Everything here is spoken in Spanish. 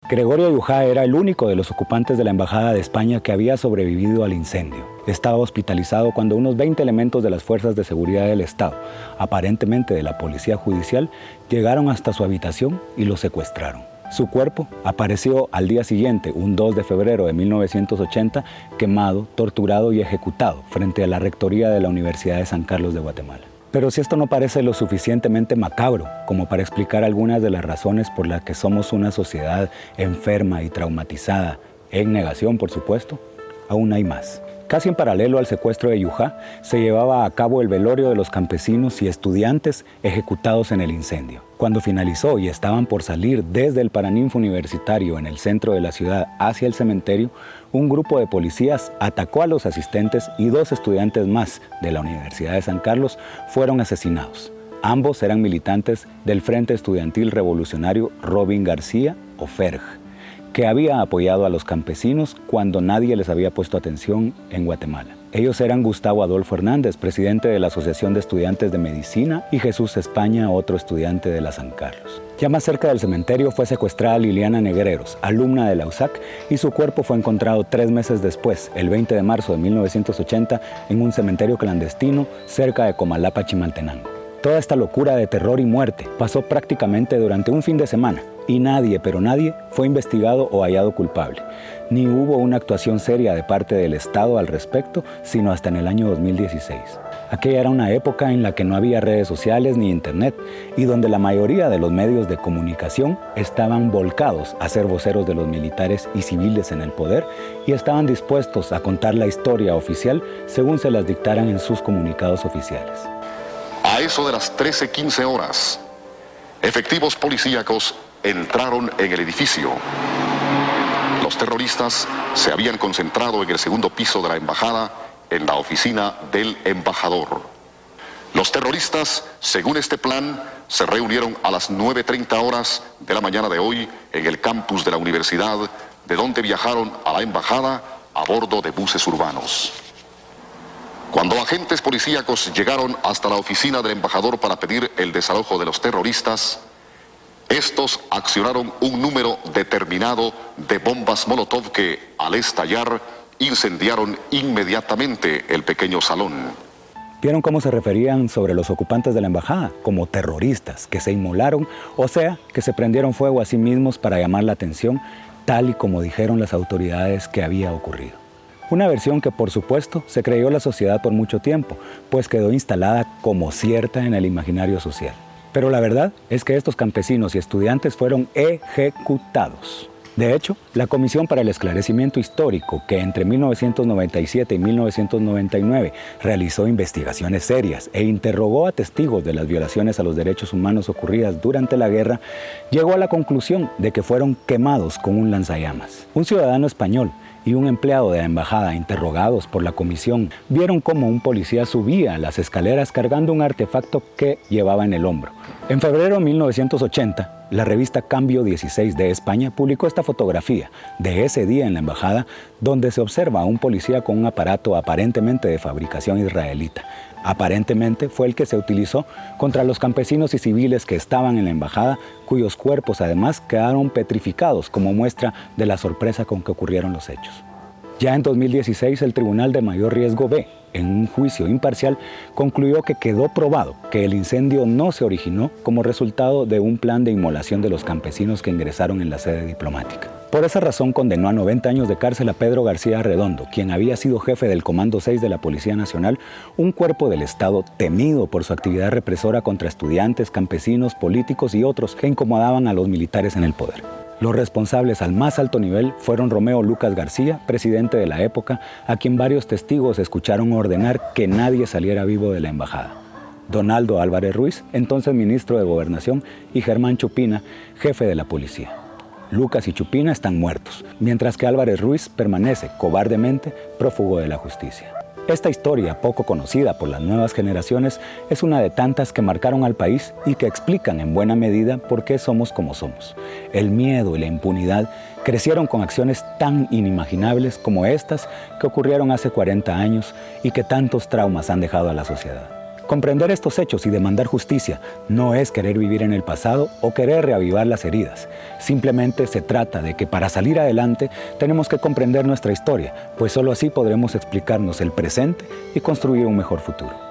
Gregorio Ayujá era el único de los ocupantes de la Embajada de España que había sobrevivido al incendio. Estaba hospitalizado cuando unos 20 elementos de las fuerzas de seguridad del Estado, aparentemente de la Policía Judicial, llegaron hasta su habitación y lo secuestraron. Su cuerpo apareció al día siguiente, un 2 de febrero de 1980, quemado, torturado y ejecutado frente a la rectoría de la Universidad de San Carlos de Guatemala. Pero si esto no parece lo suficientemente macabro como para explicar algunas de las razones por las que somos una sociedad enferma y traumatizada, en negación por supuesto, aún hay más. Casi en paralelo al secuestro de Ayujá, se llevaba a cabo el velorio de los campesinos y estudiantes ejecutados en el incendio. Cuando finalizó y estaban por salir desde el Paraninfo Universitario en el centro de la ciudad hacia el cementerio, un grupo de policías atacó a los asistentes y 2 estudiantes más de la Universidad de San Carlos fueron asesinados. Ambos eran militantes del Frente Estudiantil Revolucionario Robin García, o FERJ, que había apoyado a los campesinos cuando nadie les había puesto atención en Guatemala. Ellos eran Gustavo Adolfo Hernández, presidente de la Asociación de Estudiantes de Medicina, y Jesús España, otro estudiante de la San Carlos. Ya más cerca del cementerio fue secuestrada Liliana Negreros, alumna de la USAC, y su cuerpo fue encontrado 3 meses después, el 20 de marzo de 1980, en un cementerio clandestino cerca de Comalapa, Chimaltenango. Toda esta locura de terror y muerte pasó prácticamente durante un fin de semana, y nadie, pero nadie, fue investigado o hallado culpable. Ni hubo una actuación seria de parte del Estado al respecto, sino hasta en el año 2016. Aquella era una época en la que no había redes sociales ni internet, y donde la mayoría de los medios de comunicación estaban volcados a ser voceros de los militares y civiles en el poder, y estaban dispuestos a contar la historia oficial según se las dictaran en sus comunicados oficiales. A eso de las 13:15 horas, efectivos policíacos entraron en el edificio. Los terroristas se habían concentrado en el segundo piso de la embajada, en la oficina del embajador. Los terroristas, según este plan, se reunieron a las 9:30 horas de la mañana de hoy en el campus de la universidad, de donde viajaron a la embajada a bordo de buses urbanos. Cuando agentes policíacos llegaron hasta la oficina del embajador para pedir el desalojo de los terroristas, estos accionaron un número determinado de bombas Molotov que, al estallar, incendiaron inmediatamente el pequeño salón. ¿Vieron cómo se referían sobre los ocupantes de la embajada? Como terroristas que se inmolaron, o sea, que se prendieron fuego a sí mismos para llamar la atención, tal y como dijeron las autoridades que había ocurrido. Una versión que, por supuesto, se creyó la sociedad por mucho tiempo, pues quedó instalada como cierta en el imaginario social. Pero la verdad es que estos campesinos y estudiantes fueron ejecutados. De hecho, la Comisión para el Esclarecimiento Histórico, que entre 1997 y 1999 realizó investigaciones serias e interrogó a testigos de las violaciones a los derechos humanos ocurridas durante la guerra, llegó a la conclusión de que fueron quemados con un lanzallamas. Un ciudadano español y un empleado de la embajada, interrogados por la comisión, vieron cómo un policía subía las escaleras cargando un artefacto que llevaba en el hombro. En febrero de 1980, la revista Cambio 16 de España publicó esta fotografía de ese día en la embajada, donde se observa a un policía con un aparato aparentemente de fabricación israelita. Aparentemente fue el que se utilizó contra los campesinos y civiles que estaban en la embajada, cuyos cuerpos además quedaron petrificados como muestra de la sorpresa con que ocurrieron los hechos. Ya en 2016, el Tribunal de Mayor Riesgo B, en un juicio imparcial, concluyó que quedó probado que el incendio no se originó como resultado de un plan de inmolación de los campesinos que ingresaron en la sede diplomática. Por esa razón condenó a 90 años de cárcel a Pedro García Arredondo, quien había sido jefe del Comando 6 de la Policía Nacional, un cuerpo del Estado temido por su actividad represora contra estudiantes, campesinos, políticos y otros que incomodaban a los militares en el poder. Los responsables al más alto nivel fueron Romeo Lucas García, presidente de la época, a quien varios testigos escucharon ordenar que nadie saliera vivo de la embajada. Donaldo Álvarez Ruiz, entonces ministro de Gobernación, y Germán Chupina, jefe de la policía. Lucas y Chupina están muertos, mientras que Álvarez Ruiz permanece cobardemente prófugo de la justicia. Esta historia, poco conocida por las nuevas generaciones, es una de tantas que marcaron al país y que explican en buena medida por qué somos como somos. El miedo y la impunidad crecieron con acciones tan inimaginables como estas que ocurrieron hace 40 años y que tantos traumas han dejado a la sociedad. Comprender estos hechos y demandar justicia no es querer vivir en el pasado o querer reavivar las heridas. Simplemente se trata de que para salir adelante tenemos que comprender nuestra historia, pues solo así podremos explicarnos el presente y construir un mejor futuro.